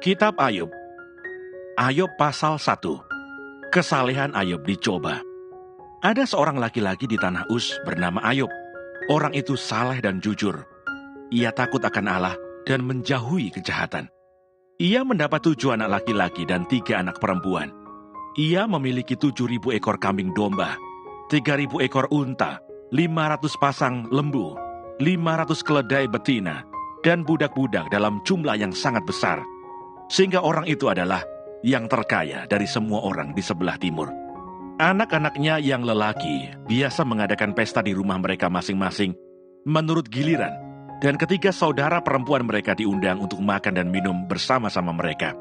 Kitab Ayub. Ayub pasal 1. Kesalehan Ayub dicoba. Ada seorang laki-laki di tanah Uz bernama Ayub. Orang itu saleh dan jujur. Ia takut akan Allah dan menjauhi kejahatan. Ia mendapat 7 anak laki-laki dan 3 anak perempuan. Ia memiliki 7.000 ekor kambing domba, 3.000 ekor unta, 500 pasang lembu, 500 keledai betina, dan budak-budak dalam jumlah yang sangat besar. Sehingga orang itu adalah yang terkaya dari semua orang di sebelah timur. Anak-anaknya yang lelaki biasa mengadakan pesta di rumah mereka masing-masing menurut giliran, dan ketiga saudara perempuan mereka diundang untuk makan dan minum bersama-sama mereka.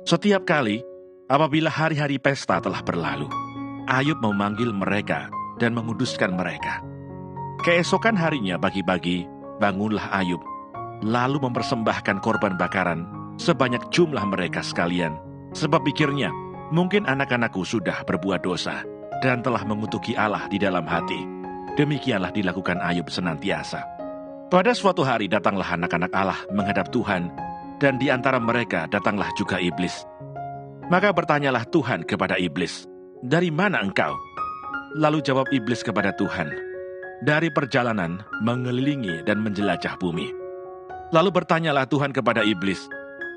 Setiap kali apabila hari-hari pesta telah berlalu, Ayub memanggil mereka dan menguduskan mereka. Keesokan harinya pagi-pagi bangunlah Ayub, lalu mempersembahkan korban bakaran sebanyak jumlah mereka sekalian, sebab pikirnya, mungkin anak-anakku sudah berbuat dosa dan telah mengutuki Allah di dalam hati. Demikianlah dilakukan Ayub senantiasa. Pada suatu hari datanglah anak-anak Allah menghadap Tuhan, dan di antara mereka datanglah juga iblis. Maka bertanyalah Tuhan kepada iblis, "Dari mana engkau?" Lalu jawab iblis kepada Tuhan, "Dari perjalanan mengelilingi dan menjelajah bumi." Lalu bertanyalah Tuhan kepada iblis,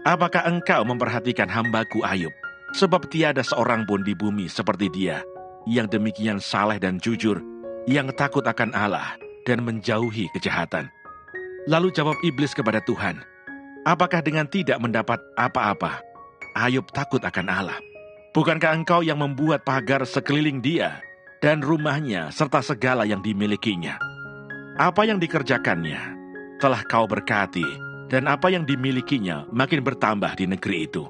"Apakah engkau memperhatikan hambaku Ayub? Sebab tiada seorang pun di bumi seperti dia, yang demikian saleh dan jujur, yang takut akan Allah dan menjauhi kejahatan." Lalu jawab iblis kepada Tuhan, "Apakah dengan tidak mendapat apa-apa, Ayub takut akan Allah? Bukankah engkau yang membuat pagar sekeliling dia, dan rumahnya serta segala yang dimilikinya? Apa yang dikerjakannya telah kau berkati, dan apa yang dimilikinya makin bertambah di negeri itu.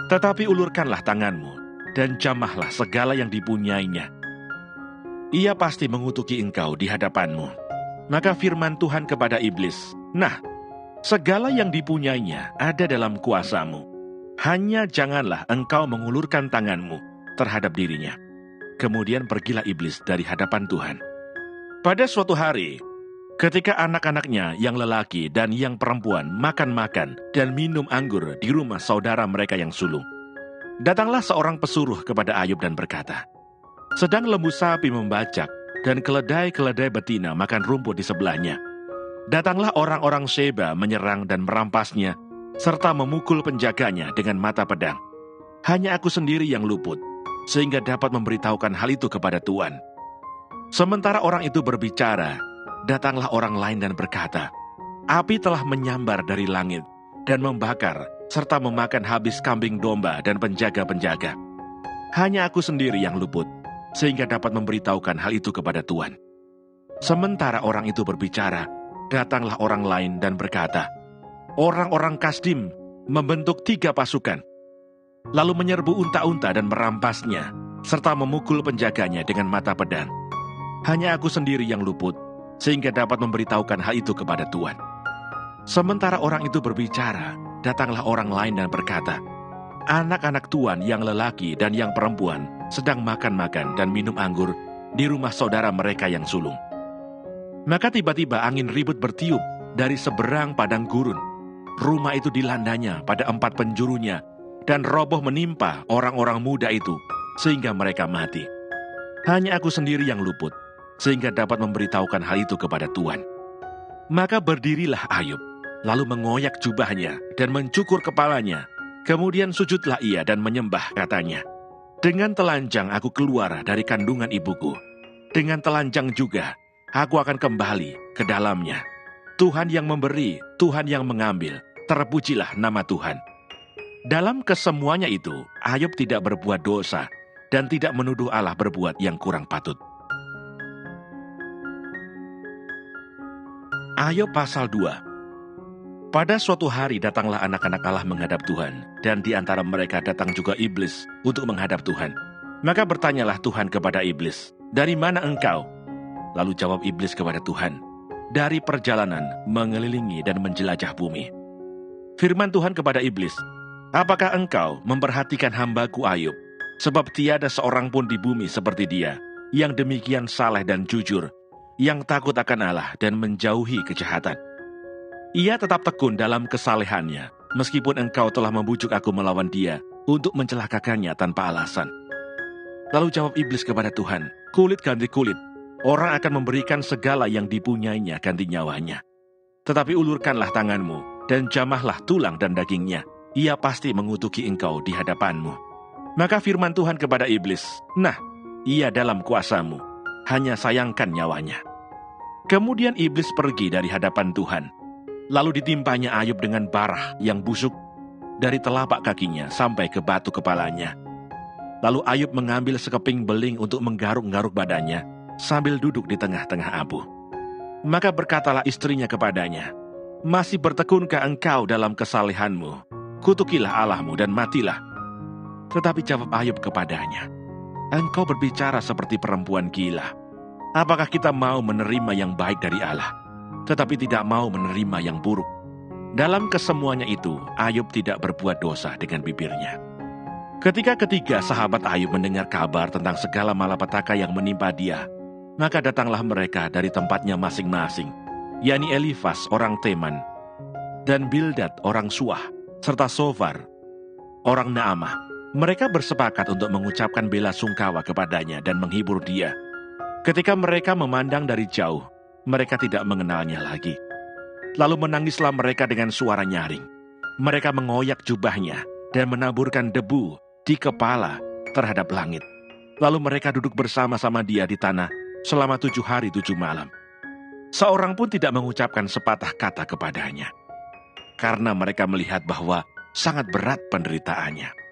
Tetapi ulurkanlah tanganmu, dan jamahlah segala yang dipunyainya. Ia pasti mengutuki engkau di hadapanmu." Maka firman Tuhan kepada iblis, "Nah, segala yang dipunyainya ada dalam kuasamu. Hanya janganlah engkau mengulurkan tanganmu terhadap dirinya." Kemudian pergilah iblis dari hadapan Tuhan. Pada suatu hari, ketika anak-anaknya yang lelaki dan yang perempuan makan-makan dan minum anggur di rumah saudara mereka yang sulung, datanglah seorang pesuruh kepada Ayub dan berkata, "Sedang lembu sapi membajak dan keledai-keledai betina makan rumput di sebelahnya. Datanglah orang-orang Sheba menyerang dan merampasnya, serta memukul penjaganya dengan mata pedang. Hanya aku sendiri yang luput, sehingga dapat memberitahukan hal itu kepada Tuhan." Sementara orang itu berbicara, datanglah orang lain dan berkata, "Api telah menyambar dari langit dan membakar, serta memakan habis kambing domba dan penjaga-penjaga. Hanya aku sendiri yang luput, sehingga dapat memberitahukan hal itu kepada Tuhan." Sementara orang itu berbicara, datanglah orang lain dan berkata, "Orang-orang Kasdim membentuk 3 pasukan, lalu menyerbu unta-unta dan merampasnya, serta memukul penjaganya dengan mata pedang. Hanya aku sendiri yang luput, sehingga dapat memberitahukan hal itu kepada Tuhan." Sementara orang itu berbicara, datanglah orang lain dan berkata, "Anak-anak Tuhan yang lelaki dan yang perempuan sedang makan-makan dan minum anggur di rumah saudara mereka yang sulung." Maka tiba-tiba angin ribut bertiup dari seberang padang gurun. Rumah itu dilandanya pada 4 penjurunya, dan roboh menimpa orang-orang muda itu, sehingga mereka mati. Hanya aku sendiri yang luput, sehingga dapat memberitahukan hal itu kepada Tuhan. Maka berdirilah Ayub, lalu mengoyak jubahnya dan mencukur kepalanya. Kemudian sujudlah ia dan menyembah, katanya, "Dengan telanjang aku keluar dari kandungan ibuku. Dengan telanjang juga aku akan kembali ke dalamnya. Tuhan yang memberi, Tuhan yang mengambil, terpujilah nama Tuhan." Dalam kesemuanya itu, Ayub tidak berbuat dosa dan tidak menuduh Allah berbuat yang kurang patut. Ayub pasal 2. Pada suatu hari datanglah anak-anak Allah menghadap Tuhan, dan di antara mereka datang juga iblis untuk menghadap Tuhan. Maka bertanyalah Tuhan kepada iblis, "Dari mana engkau?" Lalu jawab iblis kepada Tuhan, "Dari perjalanan mengelilingi dan menjelajah bumi." Firman Tuhan kepada iblis, "Apakah engkau memperhatikan hambaku Ayub? Sebab tiada seorang pun di bumi seperti dia, yang demikian saleh dan jujur, yang takut akan Allah dan menjauhi kejahatan. Ia tetap tekun dalam kesalehannya, meskipun engkau telah membujuk aku melawan dia untuk mencelakakannya tanpa alasan. Lalu jawab iblis kepada Tuhan, kulit ganti kulit, orang akan memberikan segala yang dipunyainya ganti nyawanya. Tetapi ulurkanlah tanganmu, dan jamahlah tulang dan dagingnya, ia pasti mengutuki engkau di hadapanmu. Maka firman Tuhan kepada iblis, nah, ia dalam kuasamu, hanya sayangkan nyawanya. Kemudian iblis pergi dari hadapan Tuhan. Lalu ditimpanya Ayub dengan barah yang busuk dari telapak kakinya sampai ke batu kepalanya. Lalu Ayub mengambil sekeping beling untuk menggaruk-garuk badannya sambil duduk di tengah-tengah abu. Maka berkatalah istrinya kepadanya, masih bertekunkah engkau dalam kesalehanmu? Kutukilah Allahmu dan matilah. Tetapi jawab Ayub kepadanya, engkau berbicara seperti perempuan gila. Apakah kita mau menerima yang baik dari Allah, tetapi tidak mau menerima yang buruk? Dalam kesemuanya itu, Ayub tidak berbuat dosa dengan bibirnya. Ketika ketiga sahabat Ayub mendengar kabar tentang segala malapetaka yang menimpa dia, maka datanglah mereka dari tempatnya masing-masing, yakni Elifas orang Teman, dan Bildad orang Suah, serta Sofar orang Naamah. Mereka bersepakat untuk mengucapkan bela sungkawa kepadanya dan menghibur dia. Ketika mereka memandang dari jauh, mereka tidak mengenalnya lagi. Lalu menangislah mereka dengan suara nyaring. Mereka mengoyak jubahnya dan menaburkan debu di kepala terhadap langit. Lalu mereka duduk bersama-sama dia di tanah selama 7 hari 7 malam. Seorang pun tidak mengucapkan sepatah kata kepadanya, karena mereka melihat bahwa sangat berat penderitaannya.